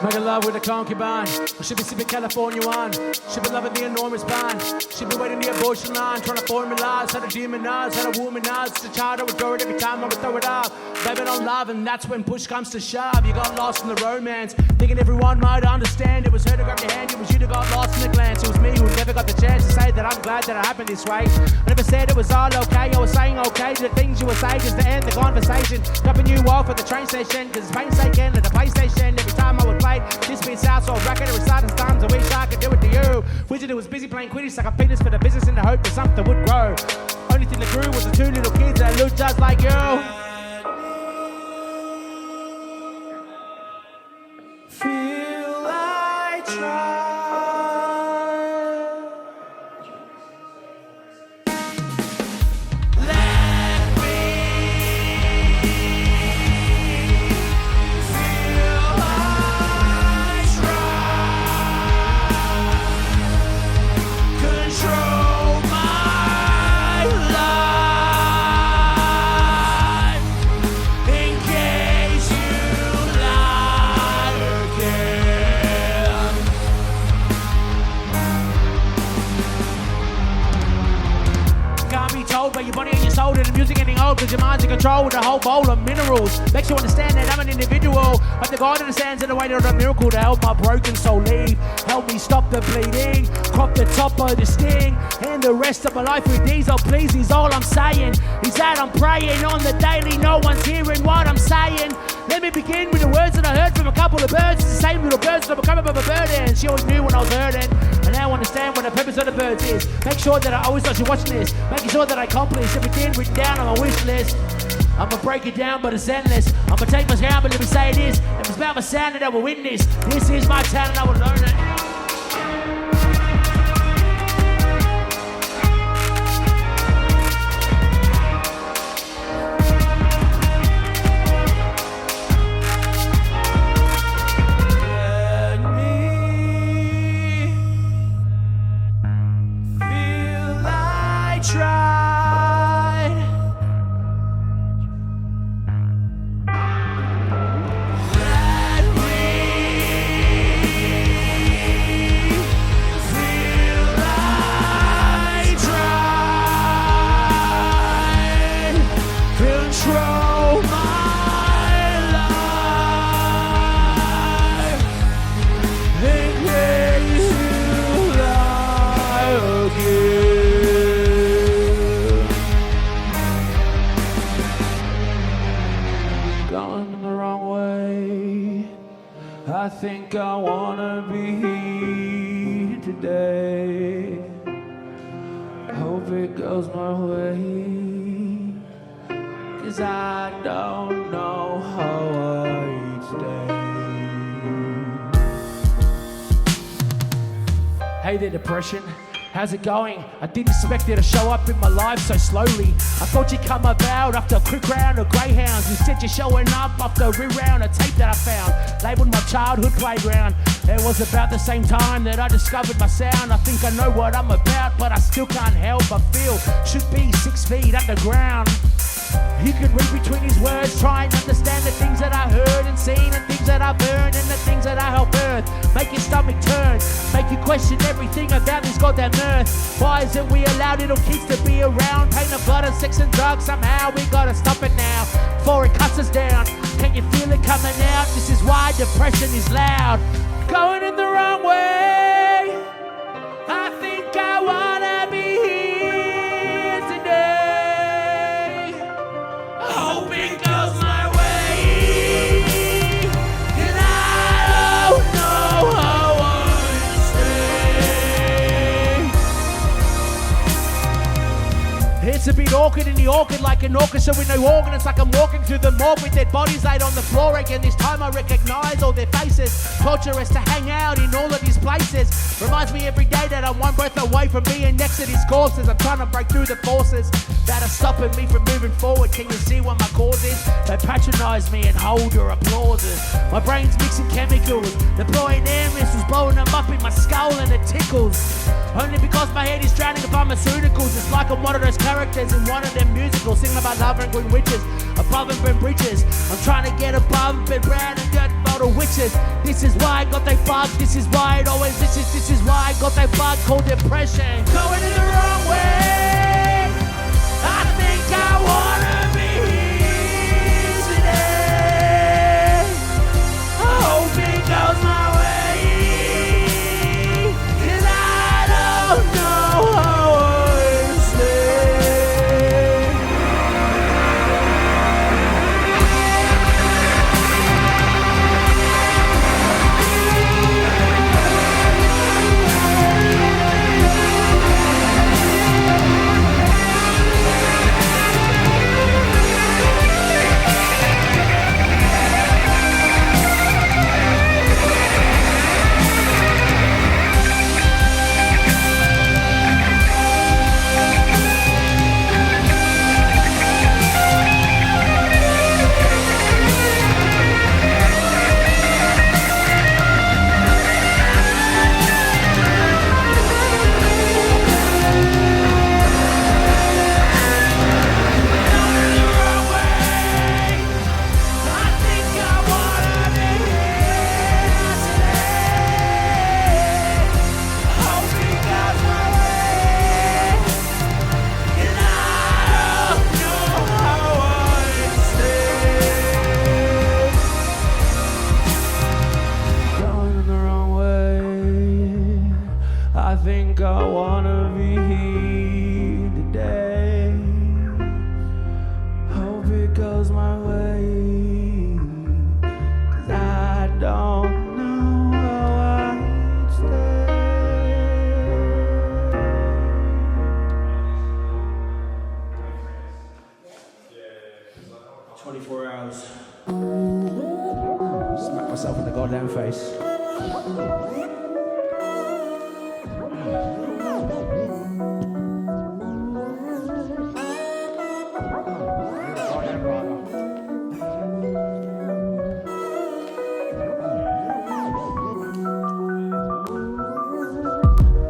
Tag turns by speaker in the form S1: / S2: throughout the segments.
S1: Making love with a concubine. We should be sipping California wine. Should be loving the enormous bind. Should be waiting the abortion line. Trying to formalize how to demonize, how to womanize. It's a child I would throw it every time I would throw it up. Baby, don't love, and that's when push comes to shove. You got lost in the romance, thinking everyone might understand. It was her to grab your hand, it was you that got lost in the glance. It was me who never got the chance to say that I'm glad that it happened this way. I never said it was all okay, I was saying okay to the things you were saying just to end the conversation. Dropping you off at the train station, cause it's painstaking at the PlayStation. Every time I would play this beats out, so I racket it reciting times. I wish I could do it to you. Wizard who was busy playing Quidditch like a penis for the business in the hope that something would grow. Only thing that grew was the two little kids that looked just like you. Feel I try. By your body and your soul to the music getting old, cause your mind's in control with a whole bowl of minerals. Makes you understand that I'm an individual, but the God understands in the way that I'm a miracle to help my broken soul leave. Help me stop the bleeding, crop the top of the sting, and the rest of my life with these. Oh please, is all I'm saying is that I'm praying on the daily. No one's hearing what I'm saying. Let me begin with the words that I heard from a couple of birds. It's the same little birds that become above a bird, and she always knew when I was hurting. And now I understand what the purpose of the birds is. Make sure that I always know you're watching this, making sure that I accomplish everything written down on my wish list. I'ma break it down, but it's endless. I'ma take my ground, but let me say it is. If it's about my sound, that I will win this. This is my talent, I will learn it. I think I wanna be here today. Hope it goes my way, cause I don't know how I stay. Hey there, depression. How's it going? I didn't expect it to show up in my life so slowly. I thought you'd come about after a quick round of greyhounds. Instead you're showing up after a re-round of tape that I found, labelled my childhood playground. It was about the same time that I discovered my sound. I think I know what I'm about, but I still can't help but feel should be 6 feet underground. You can read between his words, try and understand the things that I heard and seen, and things that I've earned, and the things that I help earth. Make your stomach turn, make you question everything about this goddamn earth. Why is it we allow little kids to be around? Pain of blood and sex and drugs, somehow we gotta stop it now, before it cuts us down. Can you feel it coming out? This is why depression is loud. Going in the wrong way. I think I wanna be here today. Hope it goes my way, and I don't know how I stay. It's a bit awkward in the orchid, like an orchestra with no organ. It's like I'm walking through the morgue with dead bodies laid on the floor again. This time I recognize all their faces. Torture us to hang out in all of these places. Reminds me every day that I'm one breath away from being next to these corpses. I'm trying to break through the forces that are stopping me from moving forward. Can you see what my cause is? They patronize me and hold your applauses. My brain's mixing chemicals, deploying air missiles, blowing them up in my skull and it tickles. Only because my head is drowning in pharmaceuticals. It's like I'm one of those characters in one of them musicals, singing about love and green witches, above and burn bridges. I'm trying to get above and brown and dirt bottle witches. This is why I got that bug. This is why it always. This is why I got that bug called depression. Going in the wrong way. I think I wanna be here today. I hope it goes my way, 'cause I don't know how I stay. Smack myself in the goddamn face.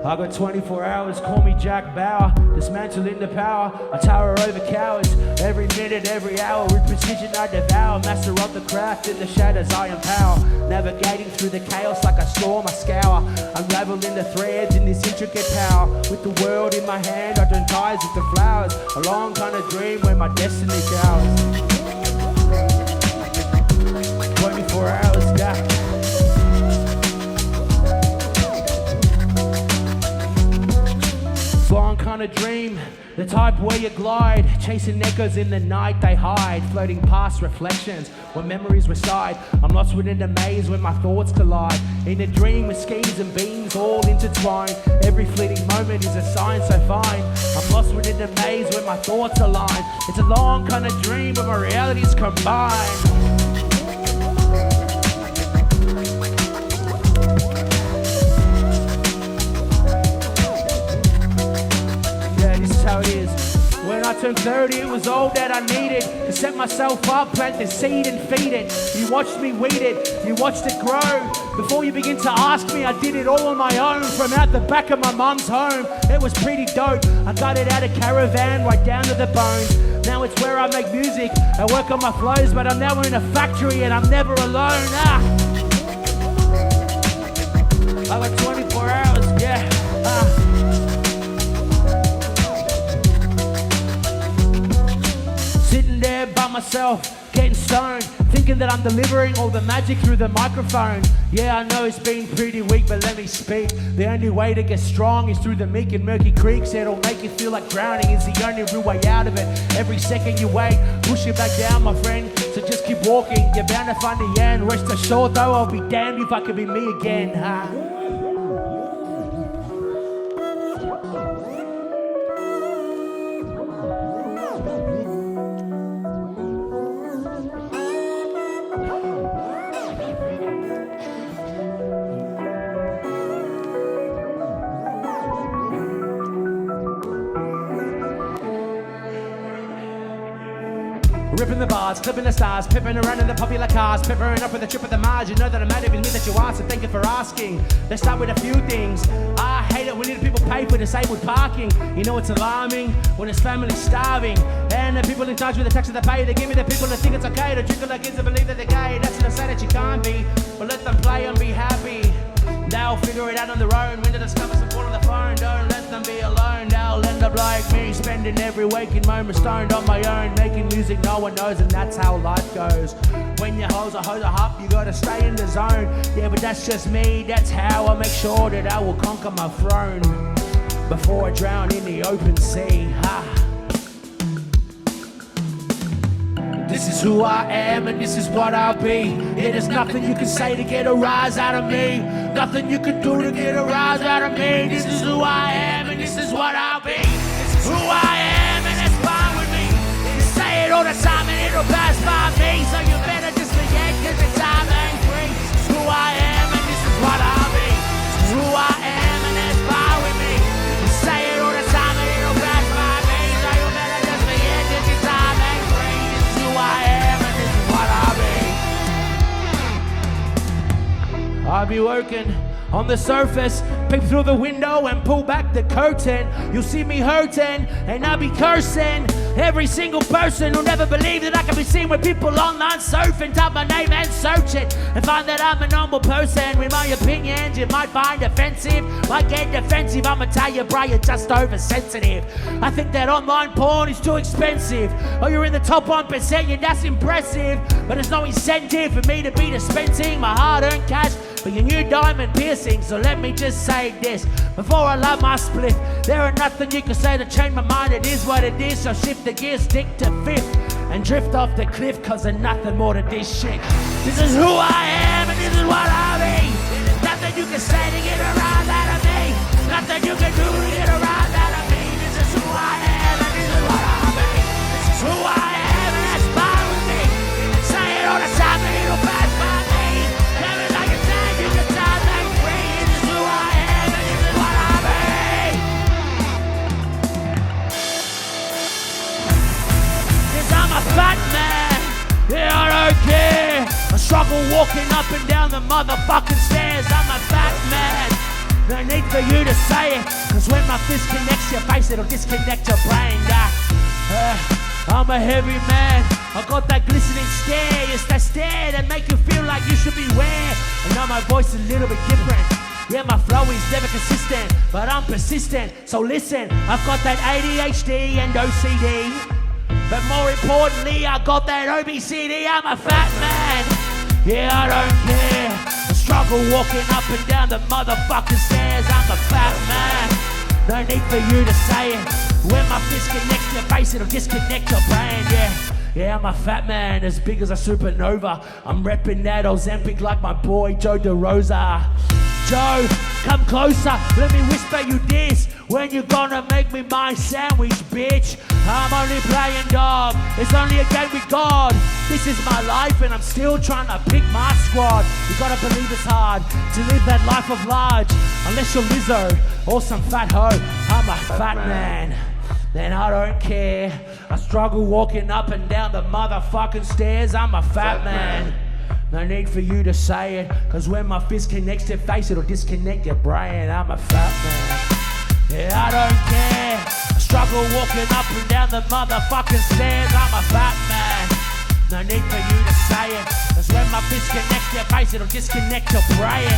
S1: I got 24 hours, call me Jack Bauer. Dismantling the power, I tower over cowards. Every minute, every hour, with precision I devour. Master of the craft, in the shadows I empower. Navigating through the chaos like a storm, I scour. Unraveling the threads in this intricate power. With the world in my hand, I turn ties into flowers. A long kind of dream where my destiny showers. 24 hours, yeah. Long kind of dream, the type where you glide, chasing echoes in the night they hide, floating past reflections where memories reside. I'm lost within a maze where my thoughts collide. In a dream with schemes and beams all intertwined. Every fleeting moment is a sign so fine. I'm lost within a maze where my thoughts align. It's a long kind of dream where my realities combine. How it is. When I turned 30, it was all that I needed to set myself up, plant the seed and feed it. You watched me weed it, you watched it grow. Before you begin to ask me, I did it all on my own. From out the back of my mum's home, it was pretty dope. I got it out of caravan, right down to the bones. Now it's where I make music, I work on my flows, but I'm now in a factory and I'm never alone. I got 24 hours, yeah. Sitting there by myself, getting stoned, thinking that I'm delivering all the magic through the microphone. Yeah, I know it's been pretty weak, but let me speak. The only way to get strong is through the meek and murky creeks. It'll make you feel like drowning is the only real way out of it. Every second you wait, push you back down, my friend. So just keep walking, you're bound to find the end. Rest assured though, I'll be damned if I could be me again, huh? ripping the bars, clipping the stars, pipping around in the popular cars, peppering up with a trip at the Mars. You know that I'm mad, even me that you asked, so thank you for asking. Let's start with a few things. I hate it when little people pay for disabled parking. You know it's alarming when it's family starving, and the people in charge with the taxes they pay. They give me the people that think it's okay to trickle their kids to believe that they're gay. That's to say that you can't be, but let them play and be happy. They'll figure it out on their own. When to discover support on the phone, don't let them be alone. They'll end up like me, spending every waking moment stoned on my own, making music no one knows, and that's how life goes. When your hoes are up, you gotta stay in the zone. Yeah, but that's just me, that's how I make sure that I will conquer my throne before I drown in the open sea. This is who I am and this is what I'll be. Yeah, there's nothing you can say to get a rise out of me. Nothing you can do to get a rise out of me. This is who I am and this is what I'll be. This is who I am and that's fine with me. You say it all the time and it'll pass by me. So you better just forget cause the time ain't free. This is who I am and this is what I'll be. This is who I am and that's fine with me. You say it all the time and it'll pass by me. So you better just forget cause the time ain't free. This is who I am and this is what I'll be. I'll be working on the surface, peep through the window and pull back the curtain. You'll see me hurting and I'll be cursing every single person who never believed that I can be seen with people online surfing. Type my name and search it and find that I'm a normal person with my opinions you might find offensive. Might get defensive, I'ma tell you bro, you're just oversensitive. I think that online porn is too expensive. Oh, you're in the top 1%, yeah, that's impressive. But there's no incentive for me to be dispensing my hard-earned cash for your new diamond piercing. So let me just say this before I light my split. There ain't nothing you can say to change my mind. It is what it is, so shift the gear, stick to fifth and drift off the cliff, cause there's nothing more to this shit. This is who I am and this is what I'll be. There's nothing you can say to get a rise out of me. Nothing you can do to get a rise out of me. This is who I am and this is what I'll be. This is who I am and that's fine with me. You can say it all the time and it'll pass by me. Never like a time you can time like free. This is who I am and this is what I'll be. Cause I'm a fat man, yeah I don't care. I struggle walking up and down the motherfucking stairs. I'm a fat man, no need for you to say it. Cause when my fist connects your face, it'll disconnect your brain. I'm a heavy man, I got that glistening stare. It's that stare that make you feel like you should beware. And now my voice is a little bit different. Yeah, my flow is never consistent, but I'm persistent. So listen, I've got that ADHD and O.C.D, but more importantly, I got that O.B.C.D. I'm a fat man, yeah I don't care. I struggle walking up and down the motherfucking stairs. I'm a fat man, no need for you to say it. When my fist connects your face, it'll disconnect your brain, yeah, I'm a fat man, as big as a supernova. I'm repping that Ozempic like my boy Joe DeRosa. Joe, come closer, let me whisper you this. When you gonna make me my sandwich, bitch? I'm only playing dog, it's only a game with God. This is my life and I'm still trying to pick my squad. You gotta believe it's hard to live that life of large, unless you're Lizzo or some fat hoe. I'm a fat man, then I don't care. I struggle walking up and down the motherfucking stairs. I'm a fat man, no need for you to say it. Cause when my fist connects to your face, it'll disconnect your brain. I'm a fat man, yeah I don't care. I struggle walking up and down the motherfucking stairs. I'm a fat man, no need for you to say it. Cause when my fist connects to your face, it'll disconnect your brain.